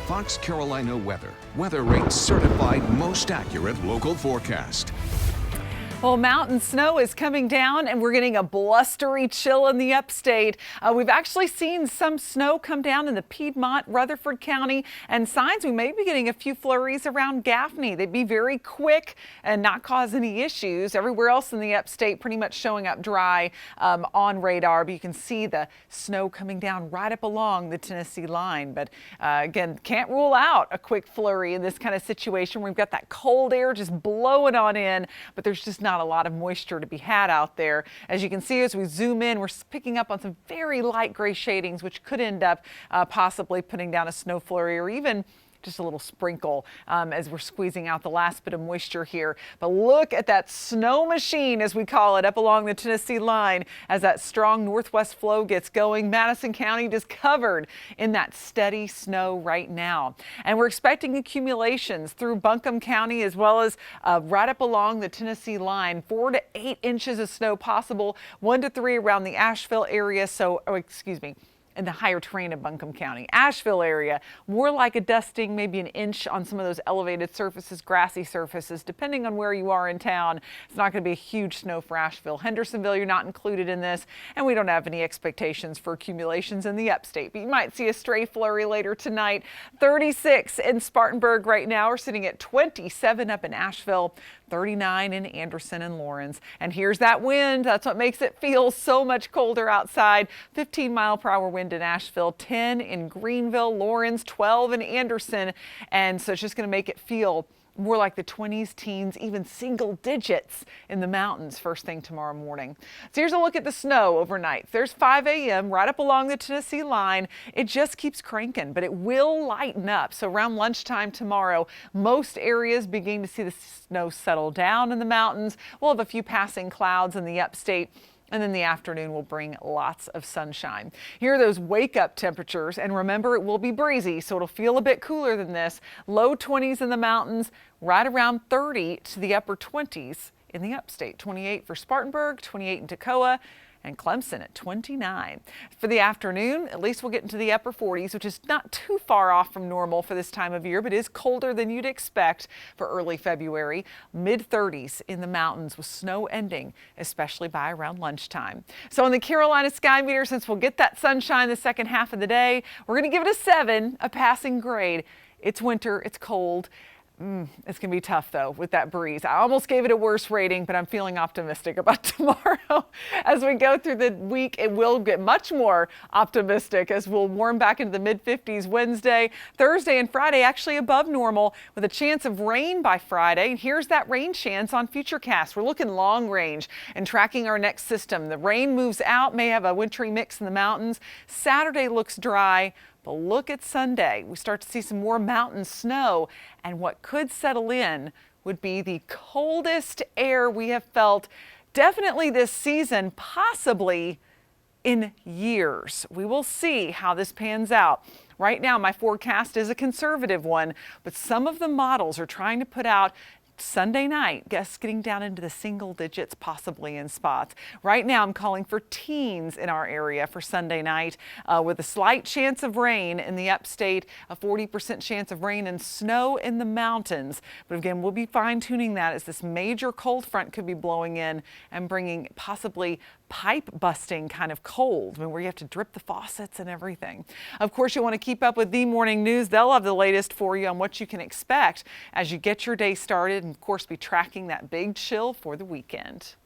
Fox Carolina Weather. Weather Rate's certified most accurate local forecast. Well, mountain snow is coming down and we're getting a blustery chill in the upstate. We've actually seen some snow come down in the Piedmont, Rutherford County, and signs we may be getting a few flurries around Gaffney. They'd be very quick and not cause any issues. Everywhere else in the upstate pretty much showing up dry on radar, but you can see the snow coming down right up along the Tennessee line. But again, can't rule out a quick flurry in this kind of situation. We've got that cold air just blowing on in, but there's just not a lot of moisture to be had out there. As you can see, as we zoom in, we're picking up on some very light gray shadings, which could end up possibly putting down a snow flurry or even just a little sprinkle as we're squeezing out the last bit of moisture here. But look at that snow machine, as we call it, up along the Tennessee line as that strong northwest flow gets going. Madison County just covered in that steady snow right now. And we're expecting accumulations through Buncombe County as well as right up along the Tennessee line. 4 to 8 inches of snow possible, 1 to 3 around the Asheville area. In the higher terrain of Buncombe County. Asheville area, more like a dusting, maybe an inch on some of those elevated surfaces, grassy surfaces, depending on where you are in town. It's not going to be a huge snow for Asheville. Hendersonville, you're not included in this, and we don't have any expectations for accumulations in the upstate, but you might see a stray flurry later tonight. 36 in Spartanburg right now. We're sitting at 27 up in Asheville, 39 in Anderson and Lawrence. And here's that wind. That's what makes it feel so much colder outside. 15-mile-per-hour wind in Asheville, 10 in Greenville, Lawrence, 12 in Anderson. And so it's just going to make it feel more like the 20s, teens, even single digits in the mountains first thing tomorrow morning. So here's a look at the snow overnight. There's 5 a.m. right up along the Tennessee line. It just keeps cranking, but it will lighten up. So around lunchtime tomorrow, most areas begin to see the snow settle down in the mountains. We'll have a few passing clouds in the upstate. And then the afternoon will bring lots of sunshine. Here are those wake-up temperatures. And remember, it will be breezy, so it'll feel a bit cooler than this. Low 20s in the mountains, right around 30 to the upper 20s in the upstate. 28 for Spartanburg, 28 in Toccoa, and Clemson at 29. For the afternoon, at least we'll get into the upper 40s, which is not too far off from normal for this time of year, but is colder than you'd expect for early February. Mid 30s in the mountains with snow ending, especially by around lunchtime. So on the Carolina Sky Meter, since we'll get that sunshine the second half of the day, we're going to give it a 7, a passing grade. It's winter, it's cold. It's going to be tough, though, with that breeze. I almost gave it a worse rating, but I'm feeling optimistic about tomorrow. As we go through the week, it will get much more optimistic as we'll warm back into the mid-50s Wednesday. Thursday and Friday actually above normal with a chance of rain by Friday. And here's that rain chance on Futurecast. We're looking long range and tracking our next system. The rain moves out, may have a wintry mix in the mountains. Saturday looks dry. But look at Sunday. We start to see some more mountain snow, and what could settle in would be the coldest air we have felt definitely this season, possibly in years. We will see how this pans out. Right now, my forecast is a conservative one, but some of the models are trying to put out Sunday night, guests getting down into the single digits, possibly in spots. Right now, I'm calling for teens in our area for Sunday night with a slight chance of rain in the upstate, a 40% chance of rain and snow in the mountains. But again, we'll be fine-tuning that as this major cold front could be blowing in and bringing possibly pipe busting kind of cold, where you have to drip the faucets and everything. Of course, you want to keep up with The Morning News. They'll have the latest for you on what you can expect as you get your day started, and of course be tracking that big chill for the weekend.